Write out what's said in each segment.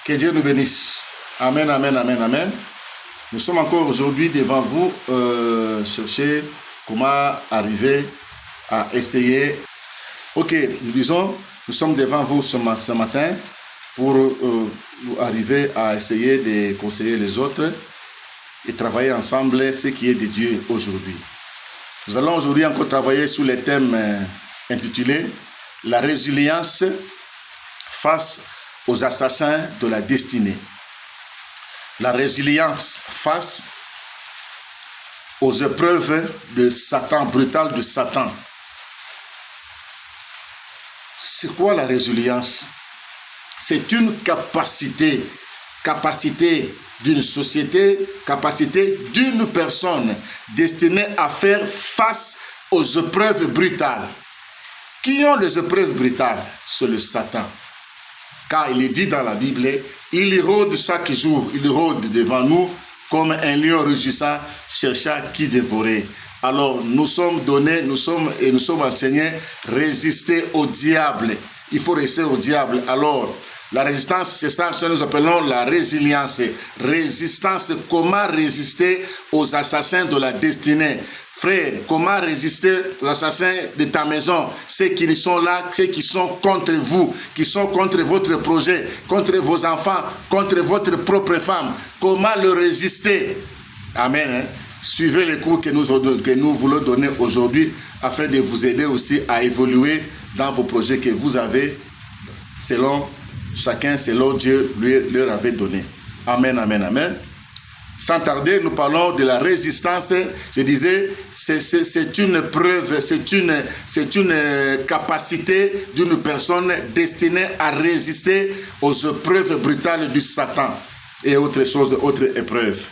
Que Dieu nous bénisse. Amen, amen, amen, amen. Nous sommes encore aujourd'hui devant vous, chercher comment arriver à essayer. Ok, nous disons, nous sommes devant vous ce matin pour arriver à essayer de conseiller les autres et travailler ensemble ce qui est de Dieu aujourd'hui. Nous allons aujourd'hui encore travailler sur les thèmes intitulés « La résilience face aux assassins de la destinée ». La résilience face aux épreuves de Satan, brutales de Satan. C'est quoi la résilience? C'est une capacité d'une société, capacité d'une personne destinée à faire face aux épreuves brutales. Qui ont les épreuves brutales? C'est le Satan. Car il est dit dans la Bible, il rôde chaque jour, il rôde devant nous comme un lion rugissant, cherchant qui dévorer. Alors nous sommes donnés, nous sommes enseignés, résister au diable. Il faut résister au diable. Alors la résistance, c'est ça que nous appelons la résilience. Résistance, comment résister aux assassins de la destinée? Frère, comment résister aux assassins de ta maison? Ceux qui sont là, ceux qui sont contre vous, qui sont contre votre projet, contre vos enfants, contre votre propre femme. Comment le résister? Amen. Suivez les cours que nous voulons donner aujourd'hui afin de vous aider aussi à évoluer dans vos projets que vous avez selon Dieu leur avait donné. Amen, amen, amen. Sans tarder, nous parlons de la résistance. Je disais, c'est une preuve, c'est une capacité d'une personne destinée à résister aux épreuves brutales du Satan et autres choses, autres épreuves.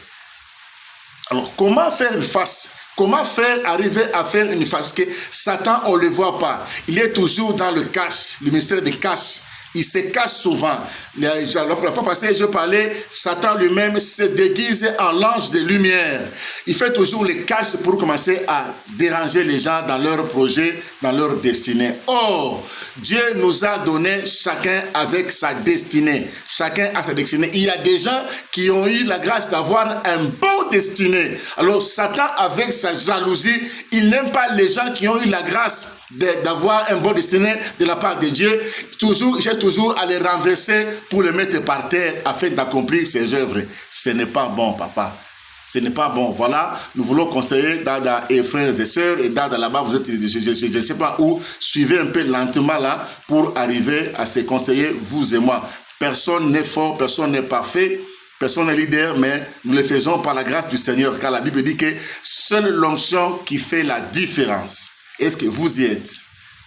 Alors, comment faire face? Comment arriver à faire une face? Parce que Satan, on ne le voit pas. Il est toujours dans le cache, le mystère de cache. Il se cache souvent. La fois passée, je parlais, Satan lui-même se déguise en l'ange de lumière. Il fait toujours les caches pour commencer à déranger les gens dans leurs projets, dans leur destinée. Or, Dieu nous a donné chacun avec sa destinée. Chacun a sa destinée. Il y a des gens qui ont eu la grâce d'avoir un bon destinée. Alors, Satan, avec sa jalousie, il n'aime pas les gens qui ont eu la grâce d'avoir un bon destiné de la part de Dieu. Il cherche toujours à les renverser pour les mettre par terre afin d'accomplir ses œuvres. Ce n'est pas bon, papa. Ce n'est pas bon. Voilà, nous voulons conseiller Dada et frères et sœurs. Et Dada là-bas, vous êtes, je ne sais pas où. Suivez un peu lentement là pour arriver à se conseiller, vous et moi. Personne n'est fort, personne n'est parfait. Personne n'est leader, mais nous le faisons par la grâce du Seigneur. Car la Bible dit que seule l'onction qui fait la différence. Est-ce que vous y êtes?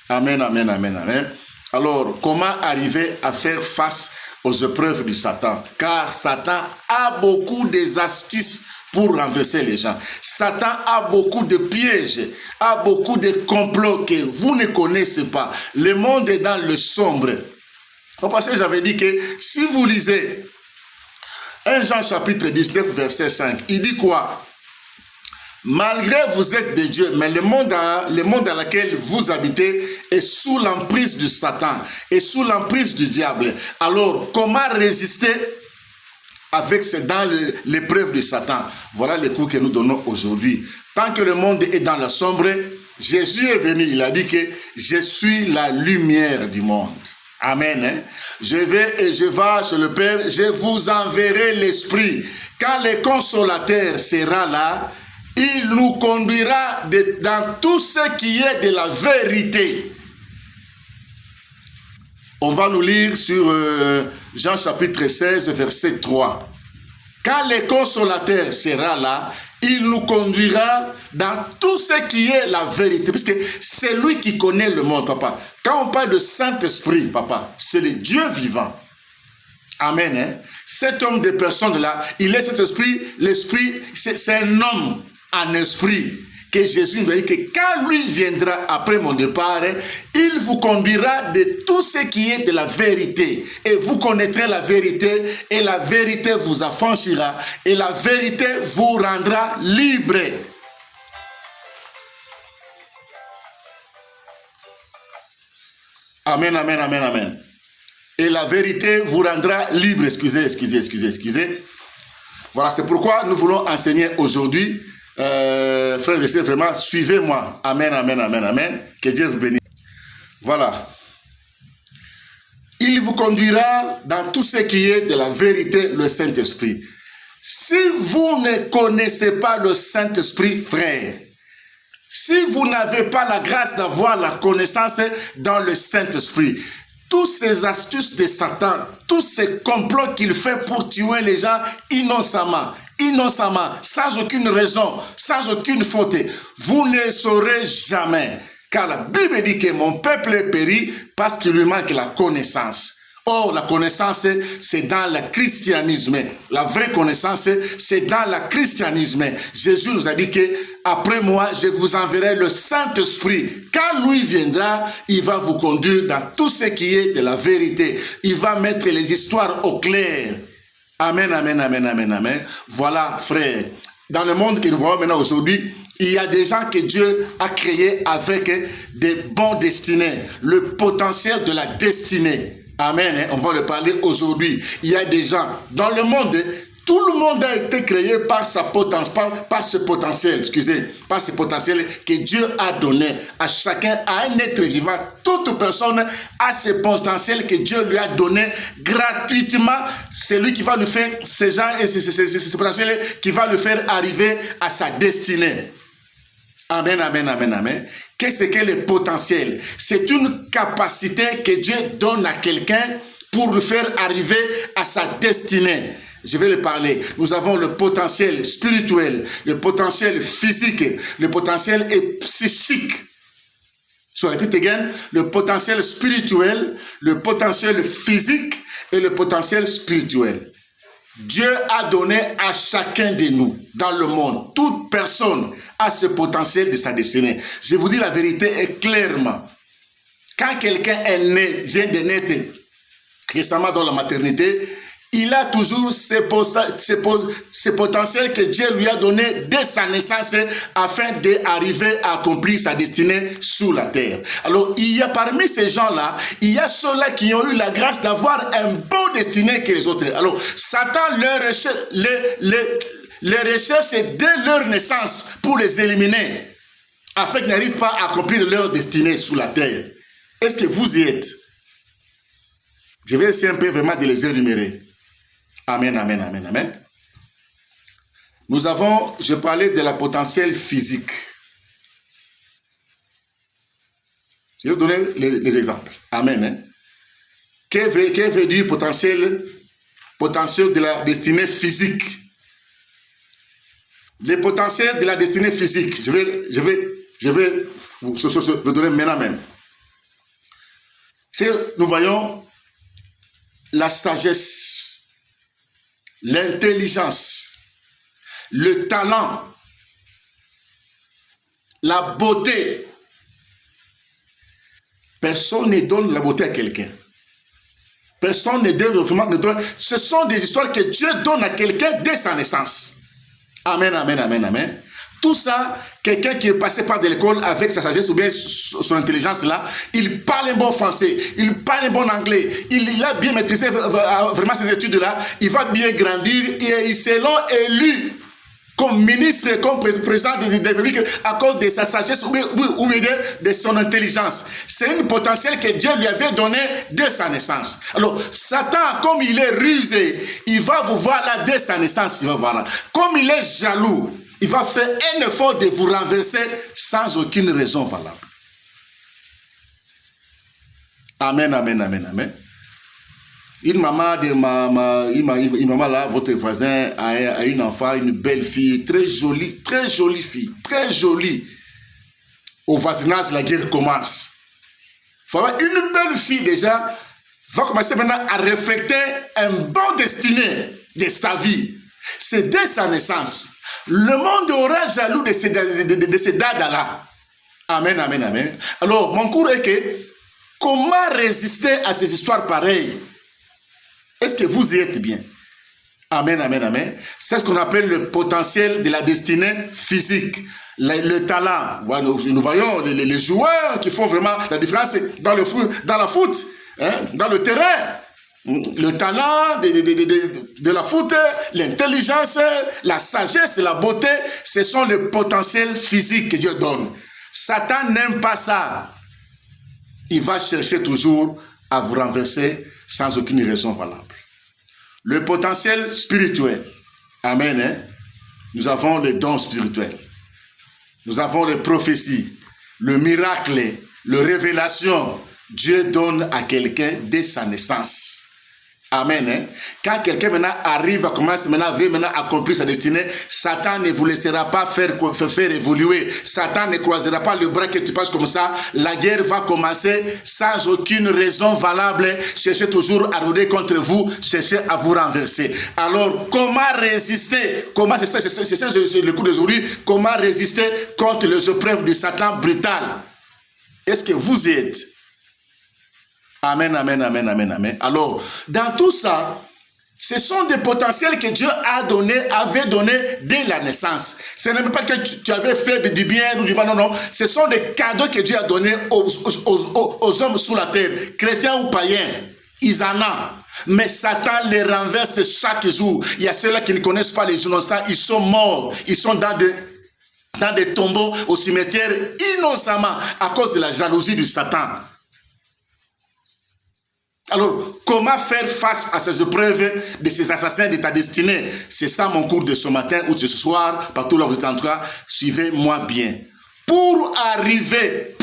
Amen, amen, amen, amen. Alors, comment arriver à faire face aux épreuves du Satan? Car Satan a beaucoup d'astuces pour renverser les gens. Satan a beaucoup de pièges, a beaucoup de complots que vous ne connaissez pas. Le monde est dans le sombre. Parce que j'avais dit que si vous lisez 1 Jean chapitre 19, verset 5, il dit quoi? Malgré vous êtes de Dieu, mais le monde dans lequel vous habitez est sous l'emprise du Satan, est sous l'emprise du diable. Alors, comment résister dans l'épreuve de Satan? Voilà les cours que nous donnons aujourd'hui. Tant que le monde est dans la sombre, Jésus est venu, il a dit que je suis la lumière du monde. Amen. Hein? Je vais et je vais chez le Père, je vous enverrai l'Esprit. Quand le Consolateur sera là, il nous conduira dans tout ce qui est de la vérité. On va nous lire sur Jean chapitre 16, verset 3. Quand le Consolateur sera là, il nous conduira dans tout ce qui est la vérité. Parce que c'est lui qui connaît le monde, papa. Quand on parle de Saint-Esprit, papa, c'est le Dieu vivant. Amen. Hein? Cet homme de personne-là, il est cet esprit. L'esprit, c'est un homme en esprit. Que Jésus nous a dit que quand lui viendra après mon départ, il vous conduira de tout ce qui est de la vérité. Et vous connaîtrez la vérité, et la vérité vous affranchira, et la vérité vous rendra libre. Amen, amen, amen, amen. et la vérité vous rendra libre. Excusez. Voilà, c'est pourquoi nous voulons enseigner aujourd'hui. Frères et sœurs, vraiment, suivez-moi. Amen, amen, amen, amen. Que Dieu vous bénisse. Voilà. Il vous conduira dans tout ce qui est de la vérité, le Saint-Esprit. Si vous ne connaissez pas le Saint-Esprit, frère, si vous n'avez pas la grâce d'avoir la connaissance dans le Saint-Esprit, toutes ces astuces de Satan, tous ces complots qu'il fait pour tuer les gens innocemment, sans aucune raison, sans aucune faute, vous ne saurez jamais. Car la Bible dit que mon peuple périt parce qu'il lui manque la connaissance. Or, la connaissance, c'est dans le christianisme. La vraie connaissance, c'est dans le christianisme. Jésus nous a dit que après moi, je vous enverrai le Saint-Esprit. Quand lui viendra, il va vous conduire dans tout ce qui est de la vérité. Il va mettre les histoires au clair. Amen, amen, amen, amen, amen. Voilà, frère. Dans le monde que nous voyons maintenant aujourd'hui, il y a des gens que Dieu a créés avec des bons destinés, le potentiel de la destinée. Amen, on va le parler aujourd'hui. Il y a des gens dans le monde, tout le monde a été créé par ce potentiel que Dieu a donné à chacun, à un être vivant. Toute personne a ce potentiel que Dieu lui a donné gratuitement. C'est lui qui va le faire, ces gens et ce potentiel qui va le faire arriver à sa destinée. Amen, amen, amen, amen. Qu'est-ce que le potentiel? C'est une capacité que Dieu donne à quelqu'un pour le faire arriver à sa destinée. Je vais le parler. Nous avons le potentiel spirituel, le potentiel physique, le potentiel psychique. So, repeat again. Le potentiel spirituel, le potentiel physique et le potentiel spirituel. Dieu a donné à chacun de nous, dans le monde, toute personne a ce potentiel de sa destinée. Je vous dis la vérité clairement. Quand quelqu'un est né, vient de naître récemment dans la maternité, il a toujours ce potentiel que Dieu lui a donné dès sa naissance afin d'arriver à accomplir sa destinée sur la terre. Alors, il y a parmi ces gens-là, il y a ceux-là qui ont eu la grâce d'avoir un bon destiné que les autres. Alors, Satan les recherche dès leur naissance pour les éliminer afin qu'ils n'arrivent pas à accomplir leur destinée sur la terre. Est-ce que vous y êtes? Je vais essayer un peu vraiment de les énumérer. Amen, amen, amen, amen. Nous avons, je parlais de la potentiel physique. Je vais vous donner les exemples. Amen. Hein? Qu'est-ce veut dire potentiel de la destinée physique? Les potentiels de la destinée physique. Je vais vous donner maintenant même. Nous voyons la sagesse, l'intelligence, le talent, la beauté. Personne ne donne la beauté à quelqu'un. Personne ne donne. Ce sont des histoires que Dieu donne à quelqu'un dès sa naissance. Amen, amen, amen, amen. Tout ça, quelqu'un qui est passé par de l'école avec sa sagesse ou bien son intelligence là, il parle un bon français, il parle un bon anglais, il a bien maîtrisé vraiment ses études là, il va bien grandir et il sera élu comme ministre, comme président de la République à cause de sa sagesse ou de son intelligence. C'est un potentiel que Dieu lui avait donné dès sa naissance. Alors, Satan, comme il est rusé, il va vous voir là dès sa naissance, il va voir là. Comme il est jaloux, il va faire un effort de vous renverser sans aucune raison valable. Amen, amen, amen, amen. Une maman là, votre voisin a une enfant, une belle fille, très jolie fille, très jolie. Au voisinage, la guerre commence. Une belle fille déjà va commencer maintenant à refléter un bon destiné de sa vie. C'est dès sa naissance. Le monde aura jaloux de ces dadas-là. Amen, amen, amen. Alors, mon cours est que, comment résister à ces histoires pareilles? Est-ce que vous y êtes bien? Amen, amen, amen. C'est ce qu'on appelle le potentiel de la destinée physique. Le talent. Nous voyons les joueurs qui font vraiment la différence dans la foot, hein, dans le terrain. Le talent de la foot, l'intelligence, la sagesse, la beauté, ce sont les potentiels physiques que Dieu donne. Satan n'aime pas ça. Il va chercher toujours à vous renverser sans aucune raison valable. Le potentiel spirituel. Amen. Hein? Nous avons les dons spirituels. Nous avons les prophéties, le miracle, les révélations. Dieu donne à quelqu'un dès sa naissance. Amen. Hein? Quand quelqu'un maintenant arrive à commencer veut accomplir sa destinée, Satan ne vous laissera pas faire évoluer. Satan ne croisera pas le bras que tu passes comme ça. La guerre va commencer sans aucune raison valable. Cherchez toujours à rôder contre vous, cherchez à vous renverser. Alors, comment résister? C'est ça le coup d'aujourd'hui. Comment résister contre les épreuves de Satan brutal? Est-ce que vous y êtes? Amen, amen, amen, amen, amen. Alors, dans tout ça, ce sont des potentiels que Dieu avait donné dès la naissance. Ce n'est pas que tu avais fait du bien ou du mal, non, non. Ce sont des cadeaux que Dieu a donnés aux hommes sous la terre, chrétiens ou païens. Ils en ont. Mais Satan les renverse chaque jour. Il y a ceux-là qui ne connaissent pas les innocents, ils sont morts. Ils sont dans des tombeaux au cimetière innocemment à cause de la jalousie du Satan. Alors, comment faire face à ces épreuves de ces assassins de ta destinée? C'est ça mon cours de ce matin ou de ce soir, partout là où vous êtes en tout cas, suivez-moi bien. Pour arriver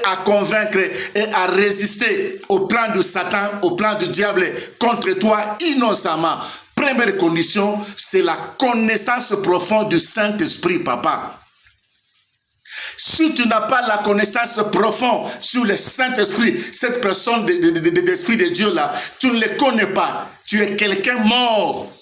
à convaincre et à résister au plan de Satan, au plan du diable contre toi innocemment, première condition, c'est la connaissance profonde du Saint-Esprit, papa. Si tu n'as pas la connaissance profonde sur le Saint-Esprit, cette personne d'Esprit de Dieu là, tu ne le connais pas. Tu es quelqu'un mort.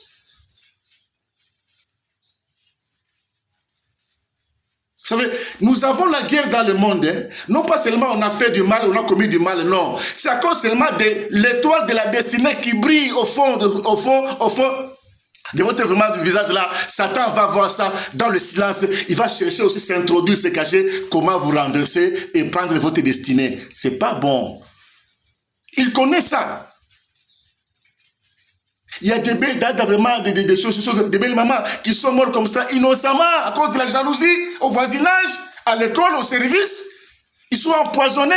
Vous savez, nous avons la guerre dans le monde. Hein? Non pas seulement on a fait du mal, on a commis du mal, non. C'est à cause seulement de l'étoile de la destinée qui brille au fond de votre vraiment du visage là. Satan va voir ça dans le silence. Il va chercher aussi s'introduire, se cacher, comment vous renverser et prendre votre destinée. C'est pas bon. Il connaît ça. Il y a des belles mamans qui sont mortes comme ça innocemment à cause de la jalousie au voisinage, à l'école, au service. Ils sont empoisonnés.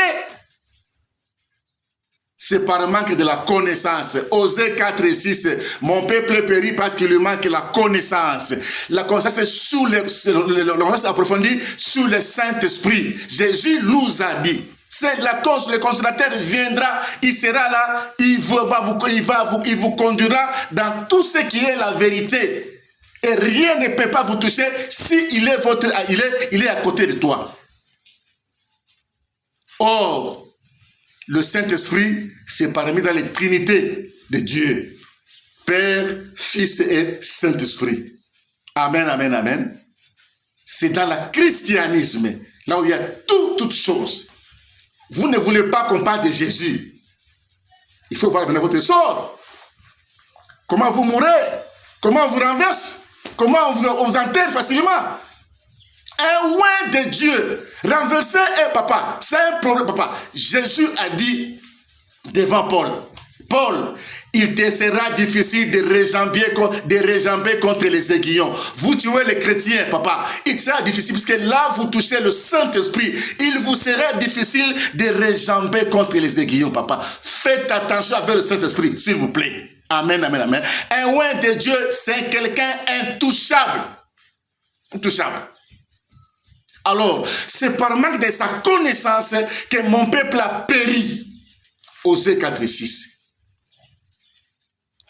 C'est par manque de la connaissance. Osée 4 et 6, mon peuple périt parce qu'il lui manque la connaissance. La connaissance est sous la connaissance approfondie sous le Saint-Esprit. Jésus nous a dit. C'est le consolateur viendra, il sera là, il vous conduira dans tout ce qui est la vérité. Et rien ne peut pas vous toucher si il est à côté de toi. Or, le Saint-Esprit s'est parmi dans les trinités de Dieu. Père, Fils et Saint-Esprit. Amen, amen, amen. C'est dans le christianisme, là où il y a toutes choses. Vous ne voulez pas qu'on parle de Jésus. Il faut voir bien votre sort. Comment vous mourrez? Comment on vous renverse? Comment on vous enterre facilement? Un oint de Dieu renversé est papa. C'est un problème, papa. Jésus a dit devant Paul, Paul, il te sera difficile de réjamber contre les aiguillons. Vous tuez les chrétiens, papa. Il sera difficile parce que là, vous touchez le Saint-Esprit. Il vous sera difficile de réjamber contre les aiguillons, papa. Faites attention avec le Saint-Esprit, s'il vous plaît. Amen, amen, amen. Un oint de Dieu, c'est quelqu'un intouchable. Intouchable. Alors, c'est par manque de sa connaissance que mon peuple a péri. Osée 4 et 6.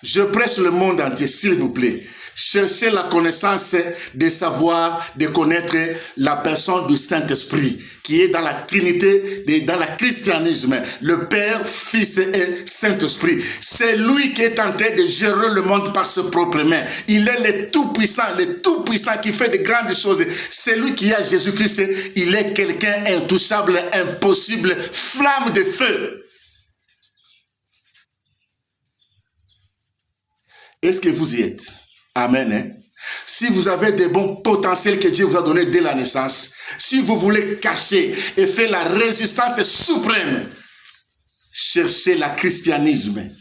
Je presse le monde entier, s'il vous plaît. Cherchez la connaissance de savoir, de connaître la personne du Saint-Esprit qui est dans la Trinité, dans le christianisme. Le Père, Fils et Saint-Esprit. C'est lui qui est en train de gérer le monde par ses propres mains. Il est le Tout-Puissant qui fait de grandes choses. C'est lui qui a Jésus-Christ. Il est quelqu'un intouchable, impossible, flamme de feu. Est-ce que vous y êtes? Amen. Hein? Si vous avez des bons potentiels que Dieu vous a donnés dès la naissance, si vous voulez cacher et faire la résistance suprême, cherchez le christianisme.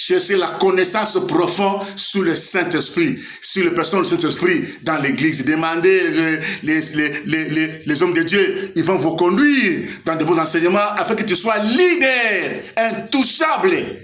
Cherchez la connaissance profonde sur le Saint-Esprit, sur les personnes du Saint-Esprit dans l'église. Demandez les hommes de Dieu, ils vont vous conduire dans de beaux enseignements afin que tu sois leader, intouchable.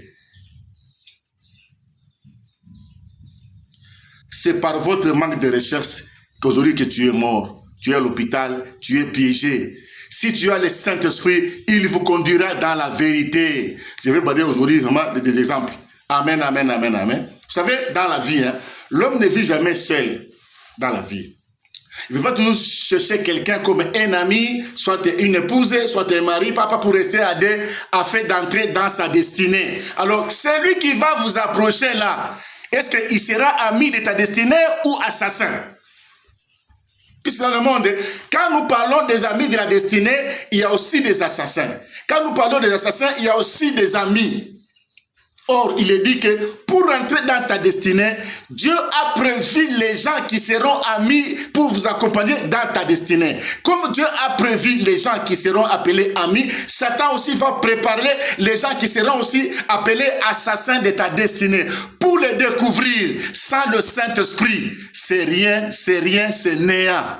C'est par votre manque de recherche qu'aujourd'hui que tu es mort, tu es à l'hôpital, tu es piégé. Si tu as le Saint-Esprit, il vous conduira dans la vérité. Je vais vous donner aujourd'hui vraiment des exemples. Amen, amen, amen, amen. Vous savez, dans la vie, l'homme ne vit jamais seul dans la vie. Il va toujours chercher quelqu'un comme un ami, soit une épouse, soit un mari, papa, pour essayer afin d'entrer dans sa destinée. Alors, c'est lui qui va vous approcher là. Est-ce qu'il sera ami de ta destinée ou assassin? Puisque dans le monde, quand nous parlons des amis de la destinée, il y a aussi des assassins. Quand nous parlons des assassins, il y a aussi des amis. Or, il est dit que pour entrer dans ta destinée, Dieu a prévu les gens qui seront amis pour vous accompagner dans ta destinée. Comme Dieu a prévu les gens qui seront appelés amis, Satan aussi va préparer les gens qui seront aussi appelés assassins de ta destinée. Pour les découvrir, sans le Saint-Esprit, c'est rien, c'est néant.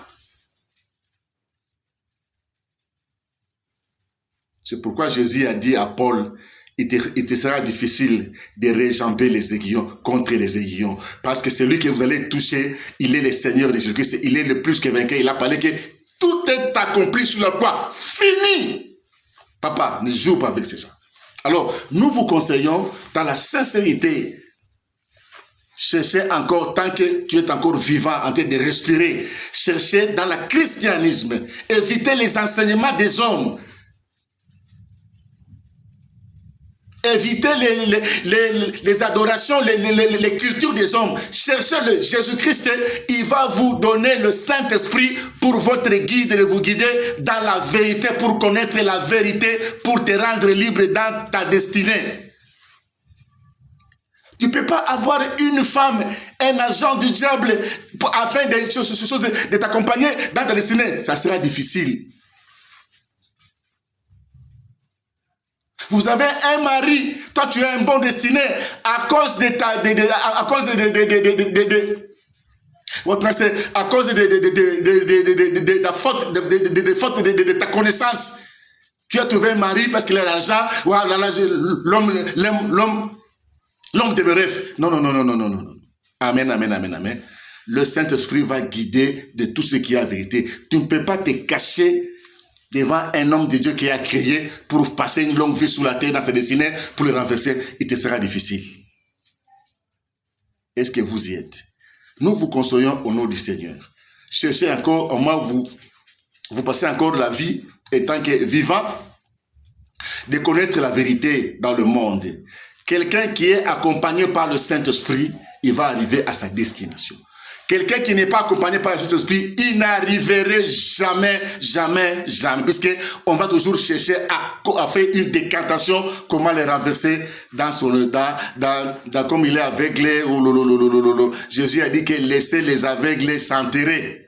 C'est pourquoi Jésus a dit à Paul, il te sera difficile de réjamber les aiguillons contre les aiguillons. Parce que celui que vous allez toucher, il est le Seigneur de Jésus-Christ. Il est le plus que vainqueur. Il a parlé que tout est accompli sur la croix. Fini. Papa, ne joue pas avec ces gens. Alors, nous vous conseillons, dans la sincérité, cherchez encore, tant que tu es encore vivant, en train de respirer, cherchez dans le christianisme. Évitez les enseignements des hommes. Évitez les adorations, les cultures des hommes. Cherchez le Jésus-Christ, il va vous donner le Saint-Esprit pour votre guide et vous guider dans la vérité, pour connaître la vérité, pour te rendre libre dans ta destinée. Tu ne peux pas avoir une femme, un agent du diable, afin de t'accompagner dans ta destinée. Ça sera difficile. Vous avez un mari, toi tu es un bon destiné à cause de la faute de ta connaissance. Tu as trouvé un mari parce qu'il a l'argent, l'homme de mes rêves. Non. Amen, amen, amen, amen. Le Saint-Esprit va guider de tout ce qui est la vérité. Tu ne peux pas te cacher devant un homme de Dieu qui a créé pour passer une longue vie sous la terre dans sa destinée, pour le renverser, il te sera difficile. Est-ce que vous y êtes? Nous vous conseillons au nom du Seigneur. Cherchez encore, au moins vous passez encore la vie, étant que vivant, de connaître la vérité dans le monde. Quelqu'un qui est accompagné par le Saint-Esprit, il va arriver à sa destination. Quelqu'un qui n'est pas accompagné par le Saint-Esprit, il n'arriverait jamais, puisqu'on va toujours chercher à faire une décantation, comment les renverser comme il est aveuglé. Jésus a dit que laissez les aveugles s'enterrer.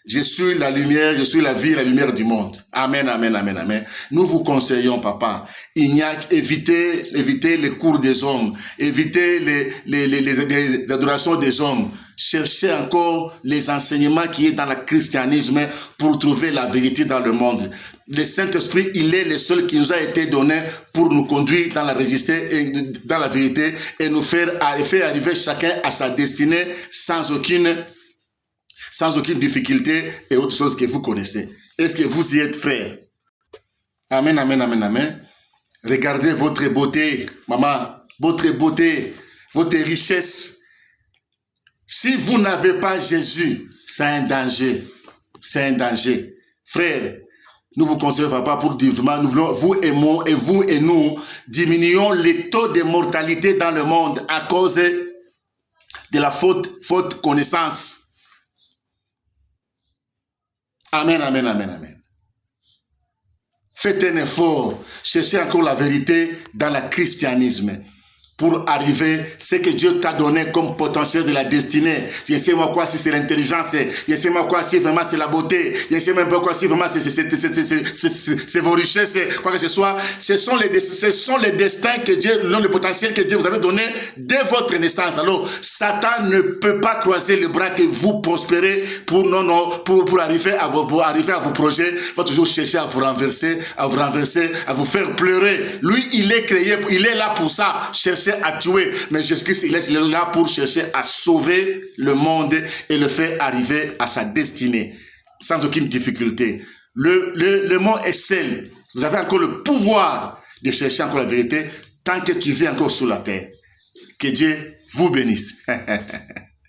Je suis la lumière, je suis la vie, la lumière du monde. Amen, amen, amen, amen. Nous vous conseillons, papa, évitez les cours des hommes, évitez les adorations des hommes. Cherchez encore les enseignements qui est dans le christianisme pour trouver la vérité dans le monde. Le Saint-Esprit, il est le seul qui nous a été donné pour nous conduire dans la dans la vérité et nous faire arriver chacun à sa destinée sans aucune difficulté et autre chose que vous connaissez. Est-ce que vous y êtes, frères? Amen, amen, amen, amen. Regardez votre beauté, maman, votre beauté, votre richesse. Si vous n'avez pas Jésus, c'est un danger. C'est un danger. Frères, nous vous conseillons, papa, pour dire vraiment, nous voulons, vous et nous, diminuons les taux de mortalité dans le monde à cause de la faute connaissance. Amen, amen, amen, amen. Faites un effort. Cherchez encore la vérité dans le christianisme. pour arriver ce que Dieu t'a donné comme potentiel de la destinée. Je ne sais pas quoi si c'est l'intelligence, je ne sais pas quoi si vraiment c'est la beauté, je ne sais même pas quoi si vraiment c'est vos richesses, quoi que ce soit. Ce sont les destins que Dieu, le potentiel que Dieu vous avait donné dès votre naissance. Alors, Satan ne peut pas croiser les bras que vous prospérez pour arriver à vos projets. Il va toujours chercher à vous renverser, à vous faire pleurer. Lui, il est là pour ça, chercher à tuer. Mais Jésus-Christ, il est là pour chercher à sauver le monde et le faire arriver à sa destinée, sans aucune difficulté. Le mot est seul. Vous avez encore le pouvoir de chercher encore la vérité tant que tu vis encore sur la terre. Que Dieu vous bénisse.